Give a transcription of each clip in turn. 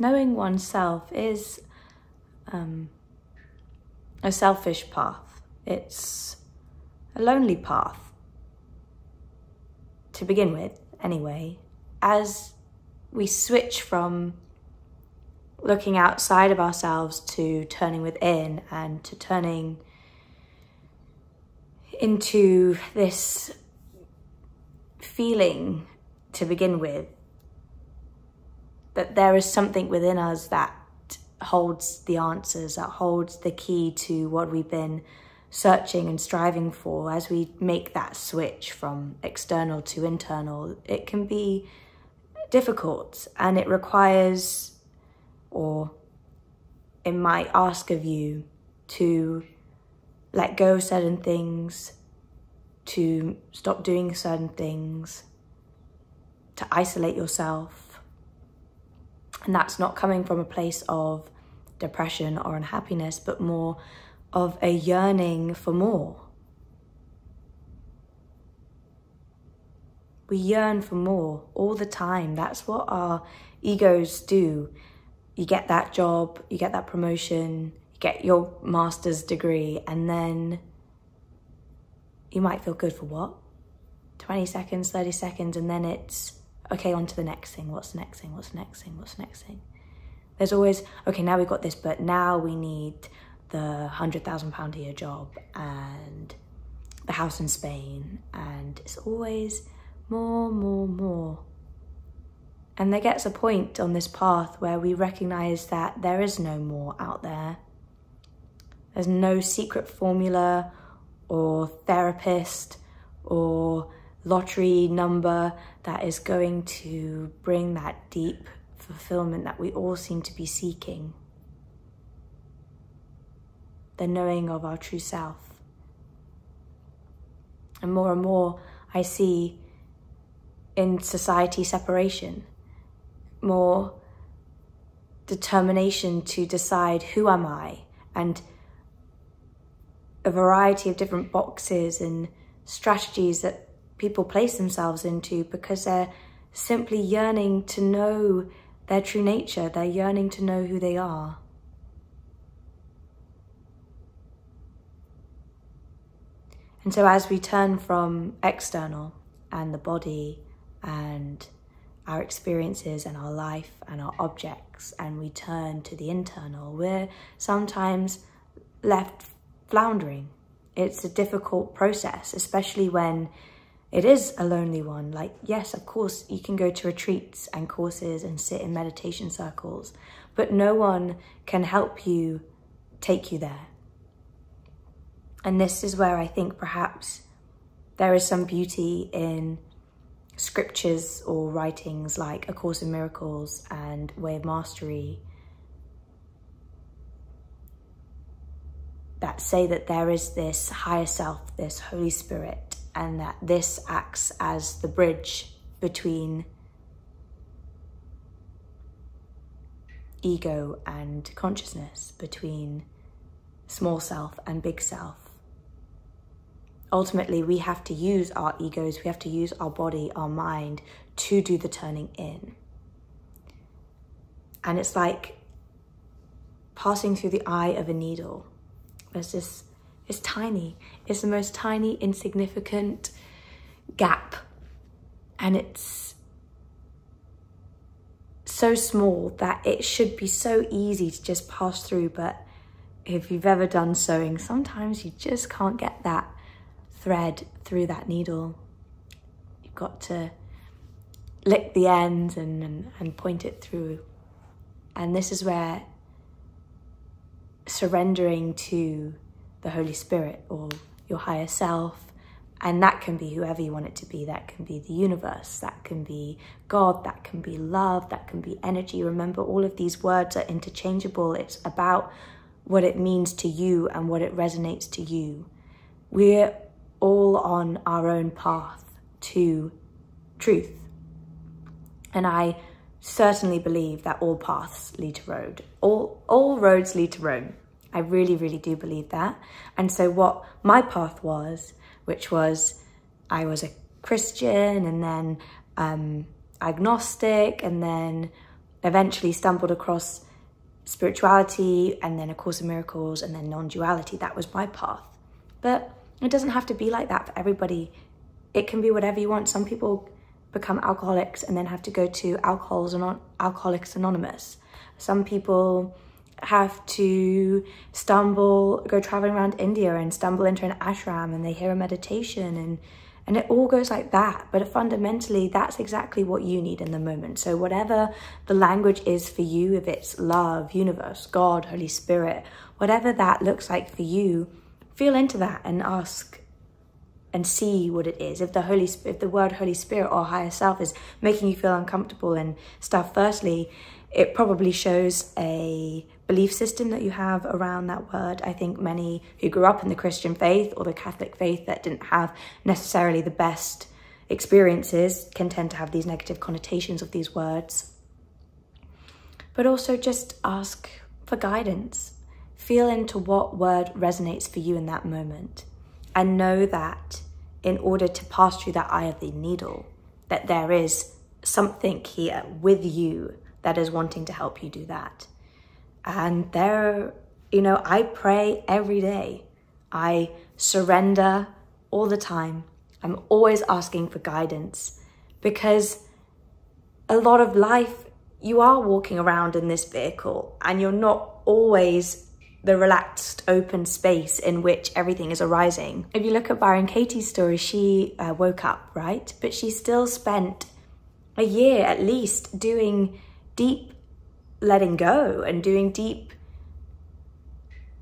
knowing oneself is a selfish path. It's a lonely path to begin with, anyway. As we switch from looking outside of ourselves to turning within and to turning into this feeling to begin with, that there is something within us that holds the answers, that holds the key to what we've been searching and striving for. As we make that switch from external to internal, it can be difficult, and it requires, or it might ask of you to let go of certain things, to stop doing certain things, to isolate yourself. And that's not coming from a place of depression or unhappiness, but more of a yearning for more. We yearn for more all the time. That's what our egos do. You get that job, you get that promotion, you get your master's degree, and then you might feel good for what? 20 seconds, 30 seconds, and then it's, okay, on to the next thing. What's the next thing? What's the next thing? What's the next thing? There's always, okay, now we've got this, but now we need the £100,000 a year job and the house in Spain. And it's always more, more, more. And there gets a point on this path where we recognize that there is no more out there. There's no secret formula or therapist or lottery number that is going to bring that deep fulfillment that we all seem to be seeking. The knowing of our true self. And more I see in society separation, more determination to decide who am I, and a variety of different boxes and strategies that people place themselves into because they're simply yearning to know their true nature. They're yearning to know who they are. And so as we turn from external and the body and our experiences and our life and our objects, and we turn to the internal, we're sometimes left floundering. It's a difficult process, especially when it is a lonely one. Like, yes, of course, you can go to retreats and courses and sit in meditation circles, but no one can help you take you there. And this is where I think perhaps there is some beauty in scriptures or writings like A Course in Miracles and Way of Mastery that say that there is this higher self, this Holy Spirit, and that this acts as the bridge between ego and consciousness, between small self and big self. Ultimately, we have to use our egos, we have to use our body, our mind to do the turning in. And it's like passing through the eye of a needle. There's this, it's tiny. It's the most tiny, insignificant gap. And it's so small that it should be so easy to just pass through. But if you've ever done sewing, sometimes you just can't get that thread through that needle. You've got to lick the ends and point it through. And this is where surrendering to the Holy Spirit or your higher self, and that can be whoever you want it to be. That can be the universe, that can be God, that can be love, that can be energy. Remember, all of these words are interchangeable. It's about what it means to you and what it resonates to you. We're all on our own path to truth. And I certainly believe that all paths lead to Rome. All roads lead to Rome. I really, really do believe that. And so what my path was, which was, I was a Christian and then agnostic, and then eventually stumbled across spirituality and then A Course in Miracles and then non-duality. That was my path. But it doesn't have to be like that for everybody. It can be whatever you want. Some people become alcoholics and then have to go to Alcoholics Anonymous. Some people have to go traveling around India and stumble into an ashram and they hear a meditation, and it all goes like that. But fundamentally, that's exactly what you need in the moment. So whatever the language is for you, if it's love, universe, God, Holy Spirit, whatever that looks like for you, feel into that and ask and see what it is. If the word Holy Spirit or higher self is making you feel uncomfortable and stuff, firstly, it probably shows a belief system that you have around that word. I think many who grew up in the Christian faith or the Catholic faith that didn't have necessarily the best experiences can tend to have these negative connotations of these words. But also just ask for guidance. Feel into what word resonates for you in that moment. And know that in order to pass through that eye of the needle, that there is something here with you that is wanting to help you do that. And I pray every day. I surrender all the time. I'm always asking for guidance, because a lot of life, you are walking around in this vehicle and you're not always the relaxed, open space in which everything is arising. If you look at Byron Katie's story, she woke up, right? But she still spent a year at least doing deep letting go and doing deep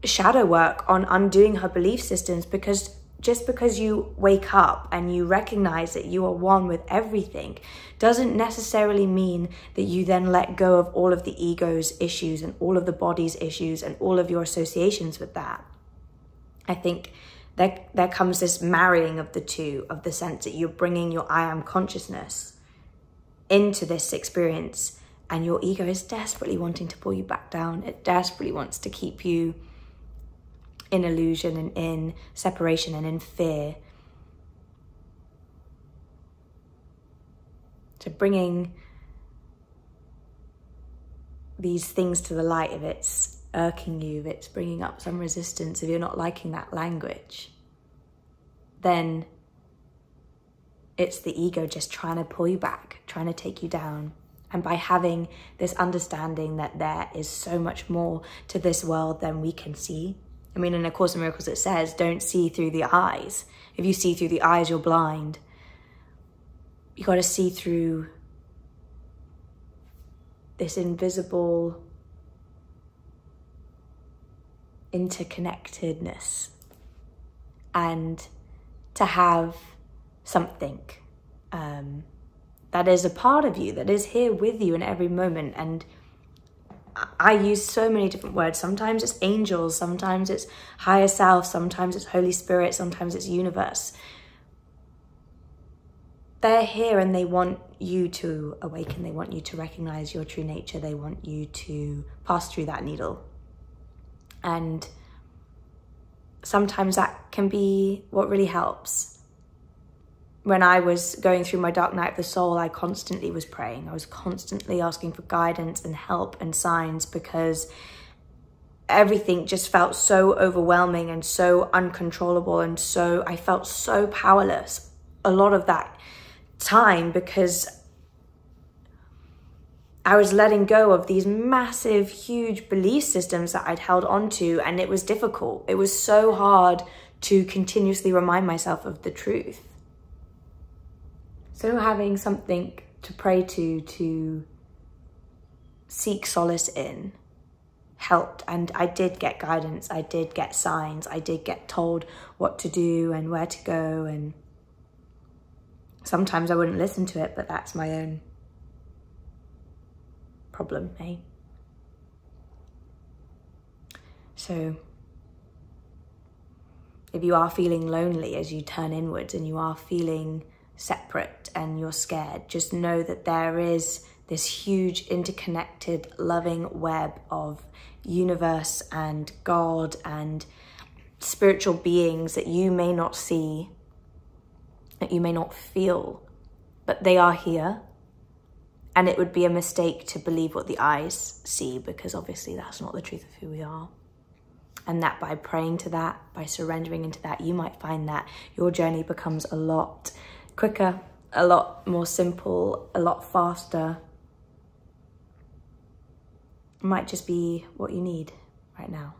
shadow work on undoing her belief systems, because just because you wake up and you recognize that you are one with everything doesn't necessarily mean that you then let go of all of the ego's issues and all of the body's issues and all of your associations with that. I think there comes this marrying of the two, of the sense that you're bringing your I am consciousness into this experience, and your ego is desperately wanting to pull you back down. It desperately wants to keep you in illusion and in separation and in fear. So bringing these things to the light, if it's irking you, if it's bringing up some resistance, if you're not liking that language, then it's the ego just trying to pull you back, trying to take you down. And by having this understanding that there is so much more to this world than we can see. I mean, in A Course in Miracles, it says, don't see through the eyes. If you see through the eyes, you're blind. You got to see through this invisible interconnectedness, and to have something that is a part of you, that is here with you in every moment. And I use so many different words. Sometimes it's angels, sometimes it's higher self, sometimes it's Holy Spirit, sometimes it's universe. They're here and they want you to awaken. They want you to recognize your true nature. They want you to pass through that needle. And sometimes that can be what really helps. When I was going through my dark night of the soul, I constantly was praying. I was constantly asking for guidance and help and signs, because everything just felt so overwhelming and so uncontrollable, and so I felt so powerless a lot of that time, because I was letting go of these massive, huge belief systems that I'd held onto, and it was difficult. It was so hard to continuously remind myself of the truth. So having something to pray to seek solace in helped. And I did get guidance, I did get signs, I did get told what to do and where to go. And sometimes I wouldn't listen to it, but that's my own problem, eh? So if you are feeling lonely as you turn inwards and you are feeling separate and you're scared, just know that there is this huge interconnected loving web of universe and God and spiritual beings that you may not see, that you may not feel, but they are here, And it would be a mistake to believe what the eyes see, because obviously that's not the truth of who we are. And that by praying to that, by surrendering into that, you might find that your journey becomes a lot quicker, a lot more simple, a lot faster. It might just be what you need right now.